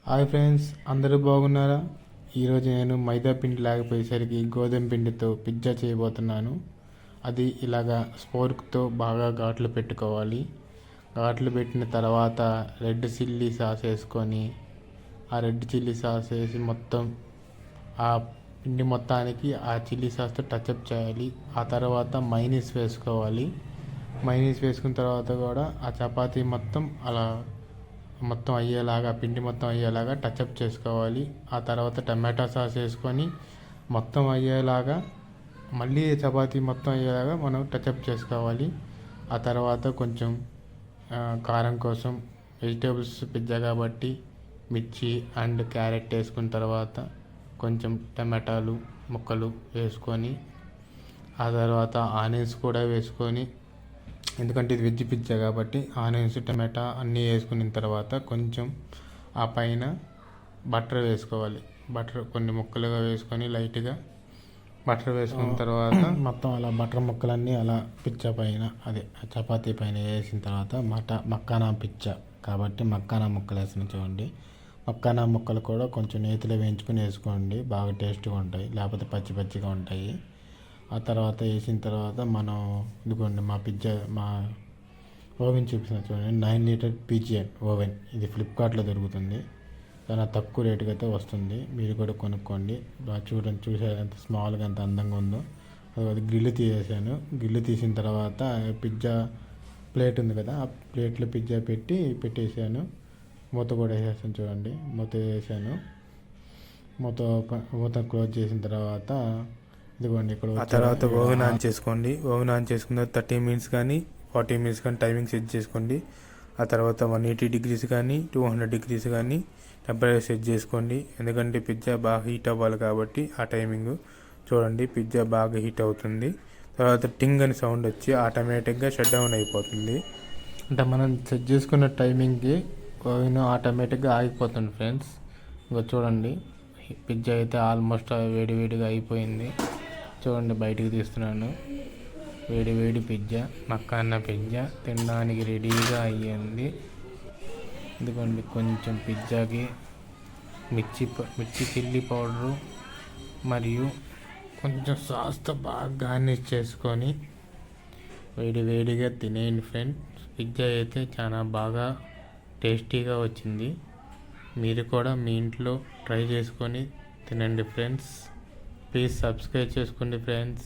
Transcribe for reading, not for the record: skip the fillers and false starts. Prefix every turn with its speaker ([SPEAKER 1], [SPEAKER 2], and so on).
[SPEAKER 1] Hi friends, అందరూ బాగున్నారా? ఈరోజు నేను మైదా పిండి లేకపోయేసరికి గోధుమ పిండితో పిజ్జా చేయబోతున్నాను. అది ఇలాగా స్పోర్క్తో బాగా ఘాట్లు పెట్టుకోవాలి. ఘాట్లు పెట్టిన తర్వాత రెడ్ చిల్లీ సాస్ వేసుకొని ఆ రెడ్ చిల్లీ సాస్ వేసి మొత్తం ఆ పిండి మొత్తానికి ఆ చిల్లీ సాస్తో టచ్అప్ చేయాలి. ఆ తర్వాత మైనీస్ వేసుకోవాలి. మైనీస్ వేసుకున్న తర్వాత కూడా ఆ చపాతీ మొత్తం అయ్యేలాగా పిండి మొత్తం అయ్యేలాగా టచ్అప్ చేసుకోవాలి. ఆ తర్వాత టమాటా సాస్ వేసుకొని మొత్తం అయ్యేలాగా మళ్ళీ చపాతీ మొత్తం అయ్యేలాగా మనం టచ్అప్ చేసుకోవాలి. ఆ తర్వాత కొంచెం కారం కోసం వెజిటేబుల్స్ పిజ్జా కాబట్టి మిర్చి అండ్ క్యారెట్ వేసుకున్న తర్వాత కొంచెం టమాటాలు ముక్కలు వేసుకొని ఆ తర్వాత ఆనియన్స్ కూడా వేసుకొని, ఎందుకంటే ఇది వెజ్ పిజ్జా కాబట్టి ఆనియన్స్ టమాటా అన్నీ వేసుకున్న తర్వాత కొంచెం ఆ పైన బటర్ వేసుకోవాలి. బటర్ కొన్ని ముక్కలుగా వేసుకొని లైట్గా బటర్ వేసుకున్న తర్వాత మొత్తం అలా బటర్ ముక్కలన్నీ అలా పిజ్జా పైన అదే చపాతీ పైన వేసిన తర్వాత మక్కానా పిజ్జా కాబట్టి మక్కానా ముక్కలు వేసిన చూడండి. మక్కానా ముక్కలు కూడా కొంచెం నేతిలో వేయించుకొని వేసుకోండి, బాగా టేస్ట్గా ఉంటాయి, లేకపోతే పచ్చి పచ్చిగా ఉంటాయి. ఆ తర్వాత వేసిన తర్వాత మనం ఇదిగోండి మా ఓవెన్ చూపిస్తున్నా చూడండి. 9 లీటర్ పిజిఎన్ ఓవెన్, ఇది ఫ్లిప్కార్ట్లో దొరుకుతుంది. చాలా తక్కువ రేటుకి అయితే వస్తుంది, మీరు కూడా కొనుక్కోండి. చూసారు ఎంత స్మాల్గా ఎంత అందంగా ఉందో. అది గ్రిల్ తీసేసాను. గ్రిల్ తీసిన తర్వాత పిజ్జా ప్లేట్ ఉంది కదా, ఆ ప్లేట్లో పిజ్జా పెట్టేసాను. మూత కూడా వేసేసాను చూడండి. మూత వేసాను. మూత క్లోజ్ చేసిన తర్వాత ఇదిగోండి ఇక్కడ ఆ తర్వాత ఓవెన్ ఆన్ చేసుకోండి. ఓవెన్ ఆన్ చేసుకున్న 30 మినిట్స్ కానీ 40 మినిట్స్ కానీ టైమింగ్ సెట్ చేసుకోండి. ఆ తర్వాత 180 డిగ్రీస్ కానీ 200 డిగ్రీస్ కానీ టెంపరేచర్ సెట్ చేసుకోండి. ఎందుకంటే పిజ్జా బాగా హీట్ అవ్వాలి కాబట్టి ఆ టైమింగ్ చూడండి. పిజ్జా బాగా హీట్ అవుతుంది. తర్వాత టింగ్ అని సౌండ్ వచ్చి ఆటోమేటిక్గా షట్ డౌన్ అయిపోతుంది. అంటే మనం సెట్ చేసుకున్న టైమింగ్కి ఓవెన్ ఆటోమేటిక్గా ఆగిపోతుంది ఫ్రెండ్స్. ఇంకా చూడండి, పిజ్జా అయితే ఆల్మోస్ట్ వేడిగా అయిపోయింది. చూడండి, బయటికి తీస్తున్నాను. వేడి పిజ్జా, మక్కానా పిజ్జా తినడానికి రెడీగా అయ్యింది. ఎందుకండి కొంచెం పిజ్జాకి మిర్చి చిల్లీ పౌడరు మరియు కొంచెం సాస్తో బాగా గార్నిష్ చేసుకొని వేడిగా తినేయండి ఫ్రెండ్స్. పిజ్జా అయితే చాలా బాగా టేస్టీగా వచ్చింది. మీరు కూడా మీ ఇంట్లో ట్రై చేసుకొని తినండి ఫ్రెండ్స్. ప్లీజ్ సబ్స్క్రైబ్ చేసుకోండి ఫ్రెండ్స్.